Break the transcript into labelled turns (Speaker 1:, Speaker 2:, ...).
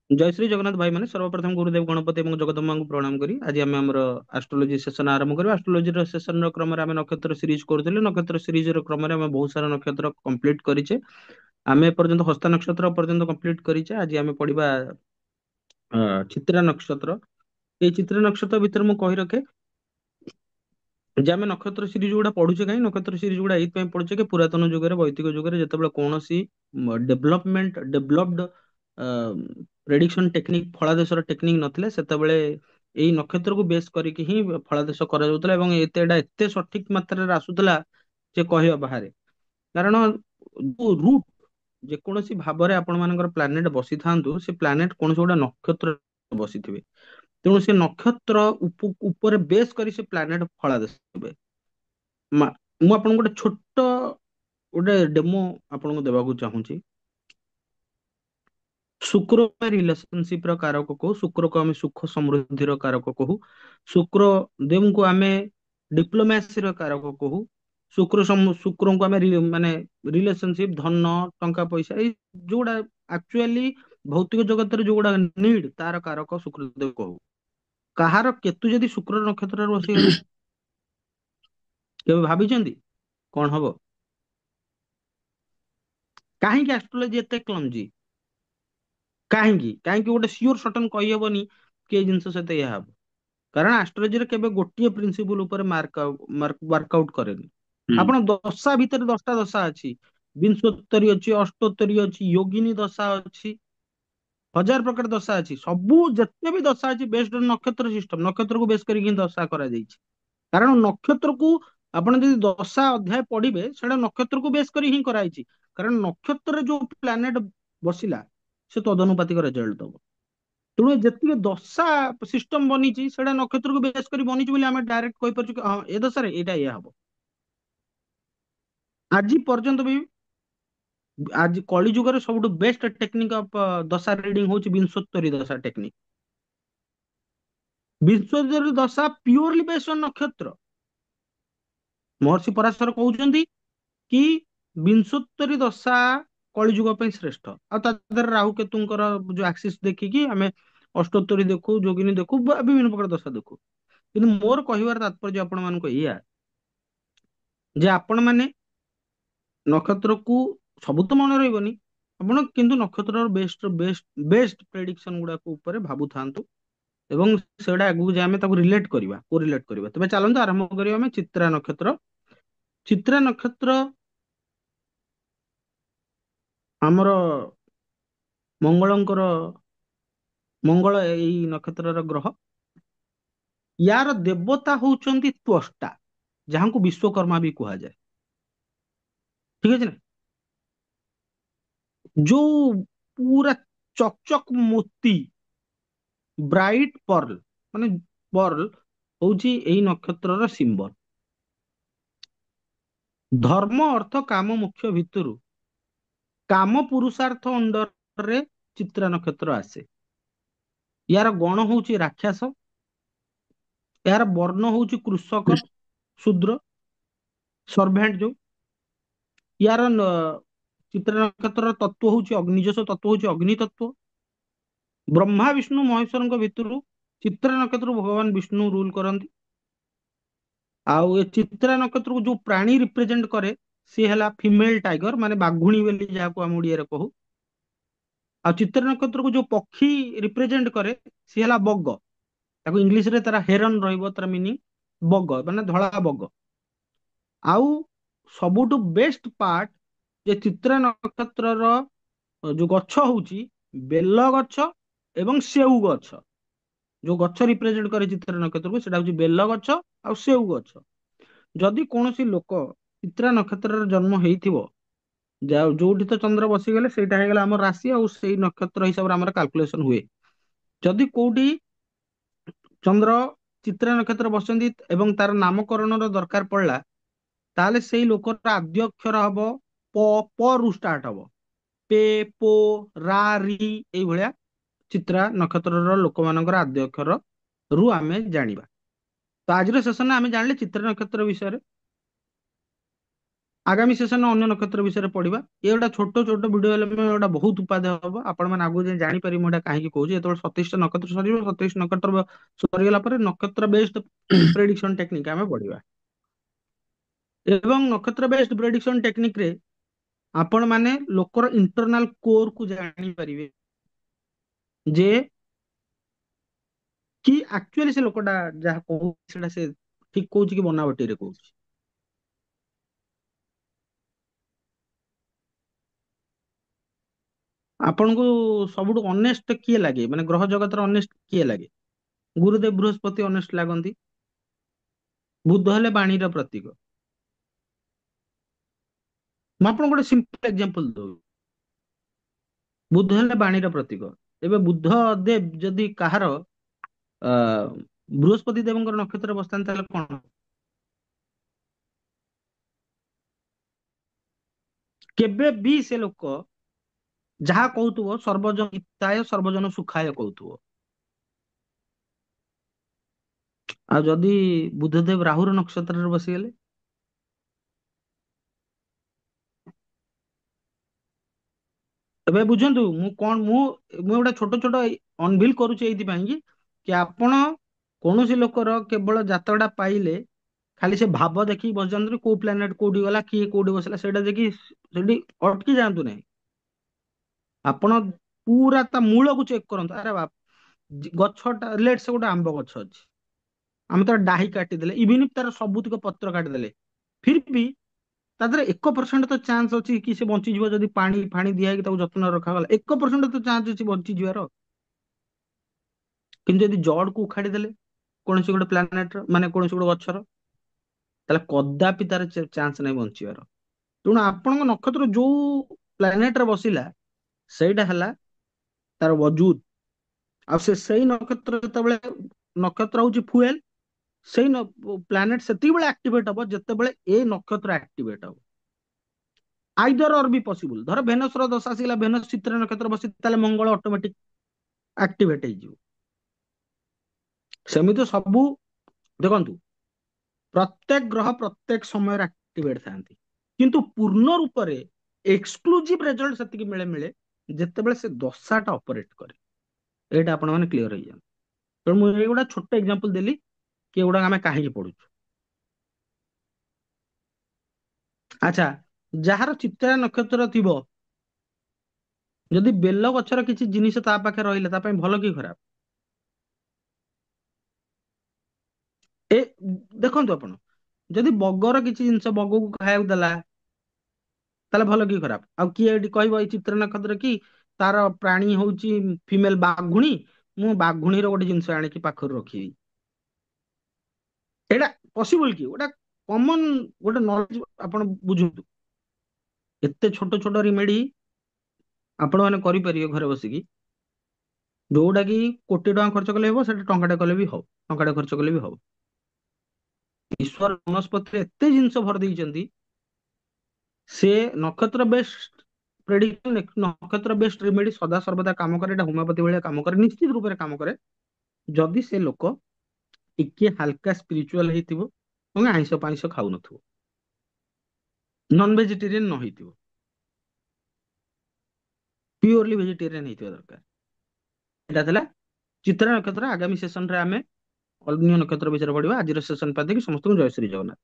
Speaker 1: जय श्री जगन्नाथ भाई मैंने सर्वप्रथम गुरुदेव गणपति और जगदम्बा को प्रणाम करी आज आम आम आस्ट्रोलोजी सेशन आरंभ करी आस्ट्रोलोजी सेशन क्रम आम नक्षत्र सीरीज करूँ नक्षत्र सीरीज क्रम आम बहुत सारा नक्षत्र कंप्लीट करिचे आम एपर्यंत हस्ता नक्षत्र पर्यंत कंप्लीट करिचे आज आम पढ़ा चित्रा नक्षत्र ये चित्रा नक्षत्र भितर मु कही रखे जे आम नक्षत्र सीरीज गुड़ा पढ़ुचे कहीं नक्षत्र सीरीज गुड़ा ये पढ़ुचे कि पुरातन जुगे वैदिक जुगे जिते कौन डेभलपमेंट डेभलप्ड प्रेडिक्शन टेक्निक फलादेशर टेक्निक नथिले सेतेबेले एई नक्षत्र को बेस करके ही फलादेश करा जाउतला एवं एते सठिक मात्रा रे आसुतला जे कहवा बाहरे कारण रूट जेकोसी भाव में आपण मानकर प्लानेट बसी थांतु से प्लानेट कौन गोटे नक्षत्र बसीथिबे तेणु से नक्षत्र ऊपर बेस करी से प्लानेट फलादेश देबे मु आपन गोटे छोट गोटे डेमो आपन देबाकू चाहूची शुक्र रिलेशनशिप रो कारक कहू शुक्र को आम सुख समृद्धि रो कारक कहू शुक्र देव को आम डिप्लोमेसी रो कारक कहू शुक्र को आम माने रिलेशनशिप धन टंका पैसा ये जोड़ा एक्चुअली भौतिक जगत रे जोड़ा नीड तार कारक शुक्रदेव कहू कहार केतु जदि शुक्र नक्षत्र बसीगला केबे भाबिचंदी कौन हबो काहेकि एस्ट्रोलॉजी एते क्लमजी काहेकि काहेकि गोटे सियोर सर्टन कही हेबनी कि जिनस सहित यह हब कारण एस्ट्रोलॉजी रे केबे गोटिए प्रिंसिपल ऊपर वर्कआउट करेनि
Speaker 2: हम्म।
Speaker 1: आपण दशा भितर 10टा दशा अछि विंशोत्तरी अछि अष्टोत्तरी अछि योगिनी दशा अछि हजार प्रकार दशा अछि सबू जत्ते भी दशा अछि बेस्ड ऑन नक्षत्र सिस्टम नक्षत्र को बेस करके दशा करा जाइछि कारण नक्षत्र को आपण जदि दशा अध्याय पढ़िबे सेटा नक्षत्र को बेस करी ही कराइछि कारण नक्षत्र जो प्लैनेट बसिला से तदनुपातिक रिजल्ट दବ तेणु ଯେତିକି ଦଶା ସିଷ୍ଟମ ବନିଛି ସେଇଟା ନକ୍ଷତ୍ରକୁ ବେସ୍ କରି ବନିଛି ବୋଲି ଆମେ ଡାଇରେକ୍ଟ କହିପାରୁଛୁ କି ହଁ ଏ ଦଶାରେ ଏଇଟା ଏଇଆ ହବ ଆଜି ପର୍ଯ୍ୟନ୍ତ ବି ଆଜି କଳି ଯୁଗରେ ସବୁଠୁ ବେଷ୍ଟ ଟେକ୍ନିକ ଅଫ ଦଶା ରିଡିଂ ହଉଛି ବିଂଶୋତ୍ତରୀ ଦଶା ଟେକ୍ନିକ ବିଂଶୋତ୍ତରୀ ଦଶା ପିଓରଲି ବେସ୍ଡ ଅନ୍ ନକ୍ଷତ୍ର ମହର୍ଷି ପରାଶର କହୁଛନ୍ତି କି ବିଂଶୋତ୍ତରୀ ଦଶା କଳିଯୁଗ ପାଇଁ ଶ୍ରେଷ୍ଠ ଆଉ ତା ଦେହରେ ରାହୁ କେତୁଙ୍କର ଯୋଉ ଆକ୍ସିସ ଦେଖିକି ଆମେ ଅଷ୍ଟୋତ୍ତରୀ ଦେଖୁ ଯୋଗିନୀ ଦେଖୁ ବିଭିନ୍ନ ପ୍ରକାର ଦଶା ଦେଖୁ କିନ୍ତୁ ମୋର କହିବାର ତାତ୍ପର୍ଯ୍ୟ ଆପଣ ମାନଙ୍କୁ ଏଇଆ ଯେ ଆପଣ ମାନେ ନକ୍ଷତ୍ରକୁ ସବୁ ତ ମନେ ରହିବନି ଆପଣ କିନ୍ତୁ ନକ୍ଷତ୍ରର ବେଷ୍ଟ ବେଷ୍ଟ ବେଷ୍ଟ ପ୍ରେଡିକ୍ସନ ଗୁଡାକ ଉପରେ ଭାବୁଥାନ୍ତୁ ଏବଂ ସେଗୁଡା ଆଗକୁ ଯାଇ ଆମେ ତାକୁ ରିଲେଟ କରିବା କୋରିଲେଟ କରିବା ତେବେ ଚାଲନ୍ତୁ ଆରମ୍ଭ କରିବା ଆମେ ଚିତ୍ରା ନକ୍ଷତ୍ର ଚିତ୍ରା ନକ୍ଷତ୍ର ଆମର ମଙ୍ଗଳଙ୍କର ମଙ୍ଗଳ ଏଇ ନକ୍ଷତ୍ରର ଗ୍ରହ ୟାର ଦେବତା ହଉଛନ୍ତି ତ୍ୱଷ୍ଟା ଯାହାଙ୍କୁ ବିଶ୍ଵକର୍ମା ବି କୁହାଯାଏ ଠିକ ଅଛି ନା ଯୋଉ ପୁରା ଚକଚକ ମୋତି ବ୍ରାଇଟ ପର୍ଲ ମାନେ ପର୍ଲ ହଉଛି ଏଇ ନକ୍ଷତ୍ରର ସିମ୍ବଲ ଧର୍ମ ଅର୍ଥ କାମ ମୁଖ୍ୟ ଭିତରୁ କାମ ପୁରୁଷାର୍ଥ ଅଣ୍ଡରରେ ଚିତ୍ରା ନକ୍ଷତ୍ର ଆସେ ୟାର ଗଣ ହଉଛି ରାକ୍ଷାସ ଏହାର ବର୍ଣ୍ଣ ହଉଛି କୃଷକ ଶୂଦ୍ର ସର୍ଭେଣ୍ଟ ଯୋଉ ୟାର ଚିତ୍ରା ନକ୍ଷତ୍ରର ତତ୍ଵ ହଉଛି ନିଜସ୍ୱ ତତ୍ଵ ହଉଛି ଅଗ୍ନି ତତ୍ଵ ବ୍ରହ୍ମା ବିଷ୍ଣୁ ମହେଶ୍ୱରଙ୍କ ଭିତରୁ ଚିତ୍ରା ନକ୍ଷତ୍ର ଭଗବାନ ବିଷ୍ଣୁ ରୁଲ କରନ୍ତି ଆଉ ଏ ଚିତ୍ରା ନକ୍ଷତ୍ରକୁ ଯୋଉ ପ୍ରାଣୀ ରିପ୍ରେଜେଣ୍ଟ କରେ ସିଏ ହେଲା ଫିମେଲ ଟାଇଗର ମାନେ ବାଘୁଣୀ ବୋଲି ଯାହାକୁ ଆମେ ଓଡିଆରେ କହୁ ଆଉ ଚିତ୍ରା ନକ୍ଷତ୍ରକୁ ଯୋଉ ପକ୍ଷୀ ରିପ୍ରେଜେଣ୍ଟ କରେ ସିଏ ହେଲା ବଗ ତାକୁ ଇଂଲିଶରେ ତାର ହେରନ ରହିବ ତାର ମିନିଂ ବଗ ମାନେ ଧଳା ବଗ ଆଉ ସବୁଠୁ ବେଷ୍ଟ ପାର୍ଟ ଯେ ଚିତ୍ରା ନକ୍ଷତ୍ରର ଯୋଉ ଗଛ ହଉଛି ବେଲ ଗଛ ଏବଂ ସେଉ ଗଛ ଯୋଉ ଗଛ ରିପ୍ରେଜେଣ୍ଟ କରେ ଚିତ୍ରା ନକ୍ଷତ୍ରକୁ ସେଟା ହଉଛି ବେଲ ଗଛ ଆଉ ସେଉ ଗଛ ଯଦି କୌଣସି ଲୋକ ଚିତ୍ରା ନକ୍ଷତ୍ରରେ ଜନ୍ମ ହେଇଥିବ ଯୋଉଠି ତ ଚନ୍ଦ୍ର ବସିଗଲେ ସେଇଟା ହେଇଗଲା ଆମର ରାଶି ଆଉ ସେଇ ନକ୍ଷତ୍ର ହିସାବରେ ଆମର କାଲକୁଲେସନ ହୁଏ ଯଦି କୋଉଠି ଚନ୍ଦ୍ର ଚିତ୍ରା ନକ୍ଷତ୍ର ବସନ୍ତି ଏବଂ ତାର ନାମକରଣର ଦରକାର ପଡିଲା ତାହେଲେ ସେଇ ଲୋକର ଆଦ୍ୟ ଅକ୍ଷର ହବ ପ ରୁ ଷ୍ଟାର୍ଟ ହବ ପେ ପୋ ରା ରି ଏଇଭଳିଆ ଚିତ୍ରା ନକ୍ଷତ୍ରର ଲୋକମାନଙ୍କର ଆଦ୍ୟ ଅକ୍ଷର ରୁ ଆମେ ଜାଣିବା ତ ଆଜିର ସେସନରେ ଆମେ ଜାଣିଲେ ଚିତ୍ରା ନକ୍ଷତ୍ର ବିଷୟରେ ଆଗାମୀ ସେସନରେ ଅନ୍ୟ ନକ୍ଷତ୍ର ବିଷୟରେ ପଢିବା। ଏ ଗୋଟେ ଛୋଟ ଛୋଟ ଭିଡିଓ ହେଲେ ଗୋଟେ ବହୁତ ଉପାଦେୟ ହବ। ଆପଣ ମାନେ ଆଗକୁ ଯାଇ ଜାଣିପାରିବେ ମୁଁ ଏଟା କାହିଁକି କହୁଛି। ଯେତେବେଳେ 27ଟା ନକ୍ଷତ୍ର ସରିବ, 27 ନକ୍ଷତ୍ର ସରିଗଲା ପରେ ନକ୍ଷତ୍ର ବେସ୍ଡ ପ୍ରେଡିକ୍ସନ ଟେକ୍ନିକ ଆମେ ପଢିବା। ଏବଂ ନକ୍ଷତ୍ର ବେସ୍ଡ ପ୍ରେଡିକ୍ସନ ଟେକ୍ନିକ ରେ ଆପଣ ମାନେ ଲୋକର ଇଣ୍ଟରନାଲ କୋର କୁ ଜାଣିପାରିବେ ଯେ କି ଆକ୍ଚୁଆଲି ସେ ଲୋକଟା ଯାହା କହୁଛି ସେଟା ସେ ଠିକ କହୁଛି କି ବନାବଟିରେ କହୁଛି। ଆପଣଙ୍କୁ ସବୁଠୁ ଅନେଷ୍ଟ କିଏ ଲାଗେ, ମାନେ ଗ୍ରହ ଜଗତର ଅନେଷ୍ଟ କିଏ ଲାଗେ? ଗୁରୁଦେବ ବୃହସ୍ପତି ଅନେଷ୍ଟ ଲାଗନ୍ତି। ବୁଧ ହେଲେ ବାଣୀର ପ୍ରତୀକ। ମୁଁ ଆପଣଙ୍କୁ ଗୋଟେ ସିମ୍ପଲ ଏକ୍ଜାମ୍ପଲ ଦଉଛି। ବୁଧ ହେଲେ ବାଣୀର ପ୍ରତୀକ। ଏବେ ବୁଧ ଦେବ ଯଦି କାହାର ଅ ବୃହସ୍ପତି ଦେବଙ୍କର ନକ୍ଷତ୍ର ବସିଥାନ୍ତି ତାହେଲେ କଣ? କେବେ ବି ସେ ଲୋକ ଯାହା କହୁଥିବ ସର୍ବଜନ ହିତାୟ ସର୍ବଜନ ସୁଖାୟ କହୁଥିବ। ଆଉ ଯଦି ବୁଧଦେବ ରାହୁର ନକ୍ଷତ୍ରରେ ବସିଗଲେ? ଏବେ ବୁଝନ୍ତୁ ମୁଁ କଣ ମୁଁ ଗୋଟେ ଛୋଟ ଛୋଟ ଅନଭିଲ କରୁଛି ଏଇଥିପାଇଁ କି ଆପଣ କୌଣସି ଲୋକର କେବଳ ଜାତକଟା ପାଇଲେ ଖାଲି ସେ ଭାବ ଦେଖିକି ବସିଯାଆନ୍ତୁନି, କୋଉ ପ୍ଲାନେଟ କୋଉଠି ଗଲା, କିଏ କୋଉଠି ବସିଲା ସେଇଟା ଦେଖି ସେଠି ଅଟକି ଯାଆନ୍ତୁ ନାହିଁ। ଆପଣ ପୁରା ତା ମୂଳକୁ ଚେକ୍ କରନ୍ତୁ। ଆରେ ଗଛଟା ଲେଟ୍ ସେ ଗୋଟେ ଆମ୍ବ ଗଛ ଅଛି, ଆମେ ତାର ଡାହି କାଟିଦେଲେ, ଇଭିନ ତାର ସବୁତିକ ପତ୍ର କାଟିଦେଲେ, ଫିର ବି ତା ଦେହରେ 1% ତ ଚାନ୍ସ ଅଛି କି ସେ ବଞ୍ଚିଯିବ ଯଦି ପାଣି ଫାଣି ଦିଆହେଇକି ତାକୁ ଯତ୍ନ ରଖାଗଲା। 1% ତ ଚାନ୍ସ ଅଛି ବଞ୍ଚିଯିବାର। କିନ୍ତୁ ଯଦି ଜଡକୁ ଉଖାଡ଼ି ଦେଲେ କୌଣସି ଗୋଟେ ପ୍ଲାନେଟର ମାନେ କୌଣସି ଗୋଟେ ଗଛର, ତାହେଲେ କଦାପି ତାର ଚାନ୍ସ ନାହିଁ ବଞ୍ଚିବାର। ତେଣୁ ଆପଣଙ୍କ ନକ୍ଷତ୍ର ଯୋଉ ପ୍ଲାନେଟରେ ବସିଲା ସେଇଟା ହେଲା ତାର ବଜୁଦ। ଆଉ ସେଇ ନକ୍ଷତ୍ର ଯେତେବେଳେ, ନକ୍ଷତ୍ର ହଉଛି ଫୁଏଲ, ସେଇ ପ୍ଲାନେଟ ସେତିକିବେଳେ ଆକ୍ଟିଭେଟ ହବ ଯେତେବେଳେ ଏ ନକ୍ଷତ୍ର ଆକ୍ଟିଭେଟ ହବ। ଆଇଦର ଅର୍ ବି ପସିବୁଲ। ଧର ଭେନସର ଦଶା ଆସିଗଲା, ଭେନସ ଚିତ୍ରା ନକ୍ଷତ୍ର ବସି, ତାହେଲେ ମଙ୍ଗଳ ଅଟୋମେଟିକ ଆକ୍ଟିଭେଟ ହେଇଯିବ। ସେମିତି ସବୁ ଦେଖନ୍ତୁ, ପ୍ରତ୍ୟେକ ଗ୍ରହ ପ୍ରତ୍ୟେକ ସମୟରେ ଆକ୍ଟିଭେଟ ଥାନ୍ତି, କିନ୍ତୁ ପୂର୍ଣ୍ଣ ରୂପରେ ଏକ୍ସକ୍ଲୁସିଭ ରେଜଲ୍ଟ ସେତିକି ମିଳେ ଯେତେବେଳେ ସେ ଦଶାଟା ଅପରେଟ କରେ। ଏଇଟା ଆପଣ ମାନେ କ୍ଲିୟର ହେଇଯାଆନ୍ତୁ। ତେଣୁ ମୁଁ ଏଇଗୁଟା ଛୋଟ ଏକ୍ଜାମ୍ପଲ ଦେଲି କି ଏଗୁଡା ଆମେ କାହିଁକି ପଢୁଛୁ। ଆଚ୍ଛା, ଯାହାର ଚିତ୍ରା ନକ୍ଷତ୍ର ଥିବ, ଯଦି ବେଲ ଗଛର କିଛି ଜିନିଷ ତା ପାଖରେ ରହିଲା ତା ପାଇଁ ଭଲ କି ଖରାପ? ଏ ଦେଖନ୍ତୁ ଆପଣ, ଯଦି ବଗର କିଛି ଜିନିଷ ବଗକୁ ଖାଇବାକୁ ଦେଲା ତାହେଲେ ଭଲ କି ଖରାପ? ଆଉ କିଏ ଏଠି କହିବ ଏଇ ଚିତ୍ର ନକ୍ଷତ୍ର କି ତାର ପ୍ରାଣୀ ହଉଛି ଫିମେଲ ବାଘୁଣୀ, ମୁଁ ବାଘୁଣୀର ଗୋଟେ ଜିନିଷ ଆଣିକି ପାଖରୁ ରଖିବି। ଏଇଟା ପସିବଲ କି? ଗୋଟେ କମନ ଗୋଟେ ନଲେଜ ଆପଣ ବୁଝନ୍ତୁ। ଏତେ ଛୋଟ ଛୋଟ ରିମେଡି ଆପଣ ମାନେ କରିପାରିବେ ଘରେ ବସିକି, ଯୋଉଟା କି କୋଟି ଟଙ୍କା ଖର୍ଚ୍ଚ କଲେ ହବ, ସେଟା ଟଙ୍କାଟେ କଲେ ବି ହବ, ଟଙ୍କାଟେ ଖର୍ଚ୍ଚ କଲେ ବି ହବ। ଈଶ୍ୱର ବନସ୍ପତିରେ ଏତେ ଜିନିଷ ଭରି ଦେଇଛନ୍ତି, ସେ ନକ୍ଷତ୍ର ବେଶ ପ୍ରେଡିକ୍ଟ ନକ୍ଷତ୍ର ବେଷ୍ଟ ରେମେଡି ସଦା ସର୍ବଦା କାମ କରେ। ଏଟା ହୋମିଓପାଥି ଭଳିଆ କାମ କରେ, ନିଶ୍ଚିତ ରୂପରେ କାମ କରେ, ଯଦି ସେ ଲୋକ ଟିକେ ହାଲକା ସ୍ପିରିଚୁଆଲ ହେଇଥିବ ଏବଂ ଆଇଁଷ ପାଇଁଷ ଖାଉନଥିବ, ନନ ଭେଜିଟେରିଆନ ନ ହେଇଥିବ, ପିଓରଲି ଭେଜିଟେରିଆନ ହେଇଥିବା ଦରକାର। ଏଇଟା ଥିଲା ଚିତ୍ରା ନକ୍ଷତ୍ର। ଆଗାମୀ ସେସନରେ ଆମେ ଅନ୍ୟ ନକ୍ଷତ୍ର ବିଷୟରେ ପଢିବା। ଆଜିର ସେସନ ପାଇକି ସମସ୍ତଙ୍କୁ ଜୟ ଶ୍ରୀ ଜଗନ୍ନାଥ।